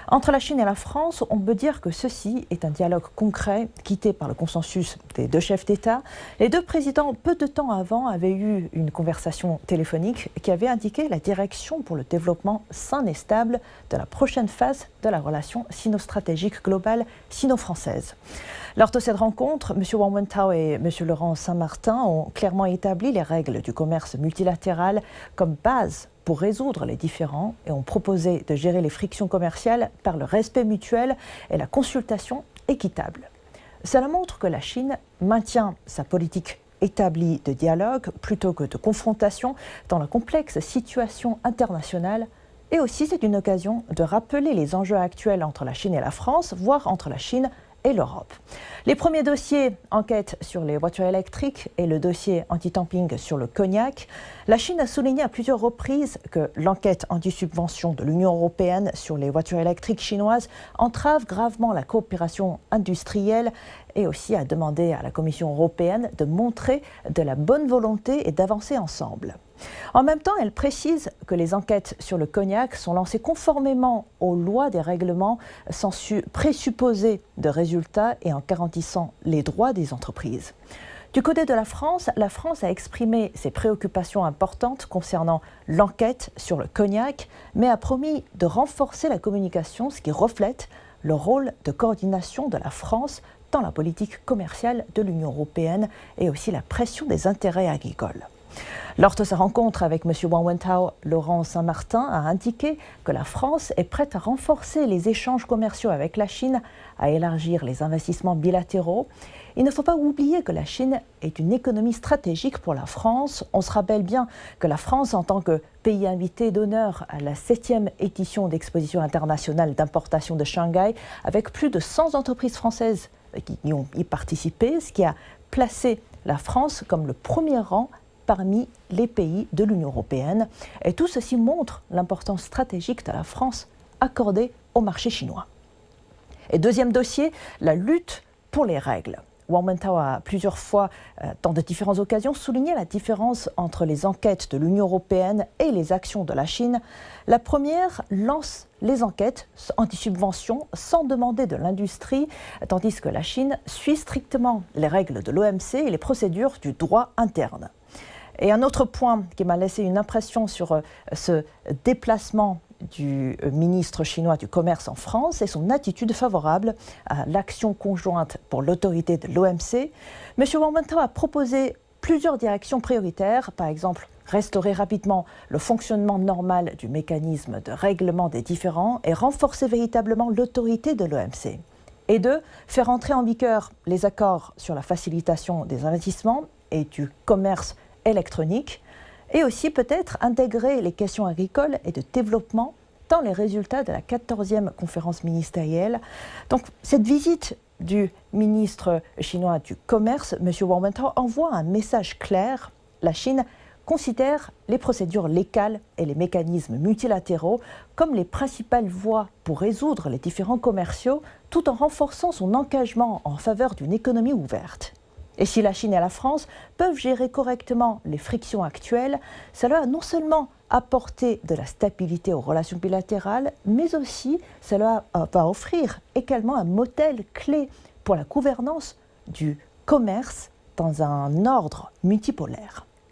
Entre la Chine et la France, on peut dire que ceci est un dialogue concret, guidé par le consensus des deux chefs d'État. Les deux présidents, peu de temps avant, avaient eu une conversation téléphonique qui avait indiqué la direction pour le développement sain et stable de la prochaine phase de la relation sino-stratégique globale sino-française. Lors de cette rencontre, M. Wang Wentao et M. Laurent Saint-Martin ont clairement établi les règles du commerce multilatéral comme base pour résoudre les différends et ont proposé de gérer les frictions commerciales par le respect mutuel et la consultation équitable. Cela montre que la Chine maintient sa politique établie de dialogue plutôt que de confrontation dans la complexe situation internationale. Et aussi, c'est une occasion de rappeler les enjeux actuels entre la Chine et la France, voire entre la Chine et l'Europe. Les premiers dossiers, enquête sur les voitures électriques et le dossier anti-dumping sur le cognac. La Chine a souligné à plusieurs reprises que l'enquête anti-subvention de l'Union européenne sur les voitures électriques chinoises entrave gravement la coopération industrielle et aussi a demandé à la Commission européenne de montrer de la bonne volonté et d'avancer ensemble. En même temps, elle précise que les enquêtes sur le cognac sont lancées conformément aux lois des règlements sans présupposer de résultats et en garantissant les droits des entreprises. Du côté de la France a exprimé ses préoccupations importantes concernant l'enquête sur le cognac, mais a promis de renforcer la communication, ce qui reflète le rôle de coordination de la France dans la politique commerciale de l'Union européenne et aussi la pression des intérêts agricoles. Lors de sa rencontre avec M. Wang Wentao, Laurent Saint-Martin a indiqué que la France est prête à renforcer les échanges commerciaux avec la Chine, à élargir les investissements bilatéraux. Il ne faut pas oublier que la Chine est une économie stratégique pour la France. On se rappelle bien que la France, en tant que pays invité d'honneur à la 7e édition d'Exposition internationale d'importation de Shanghai, avec plus de 100 entreprises françaises qui y ont participé, ce qui a placé la France comme le premier rang parmi les pays de l'Union européenne. Et tout ceci montre l'importance stratégique de la France accordée au marché chinois. Et deuxième dossier, la lutte pour les règles. Wang Wentao a plusieurs fois, dans de différentes occasions, souligné la différence entre les enquêtes de l'Union européenne et les actions de la Chine. La première lance les enquêtes anti-subvention sans demander de l'industrie, tandis que la Chine suit strictement les règles de l'OMC et les procédures du droit interne. Et un autre point qui m'a laissé une impression sur ce déplacement du ministre chinois du Commerce en France et son attitude favorable à l'action conjointe pour l'autorité de l'OMC. M. Wang Wentao a proposé plusieurs directions prioritaires, par exemple restaurer rapidement le fonctionnement normal du mécanisme de règlement des différends et renforcer véritablement l'autorité de l'OMC. Et deux, faire entrer en vigueur les accords sur la facilitation des investissements et du commerce électronique, et aussi peut-être intégrer les questions agricoles et de développement dans les résultats de la 14e conférence ministérielle. Donc cette visite du ministre chinois du Commerce, M. Wang Wentao, envoie un message clair. La Chine considère les procédures légales et les mécanismes multilatéraux comme les principales voies pour résoudre les différends commerciaux, tout en renforçant son engagement en faveur d'une économie ouverte. Et si la Chine et la France peuvent gérer correctement les frictions actuelles, cela va non seulement apporter de la stabilité aux relations bilatérales, mais aussi cela va offrir également un modèle clé pour la gouvernance du commerce dans un ordre multipolaire.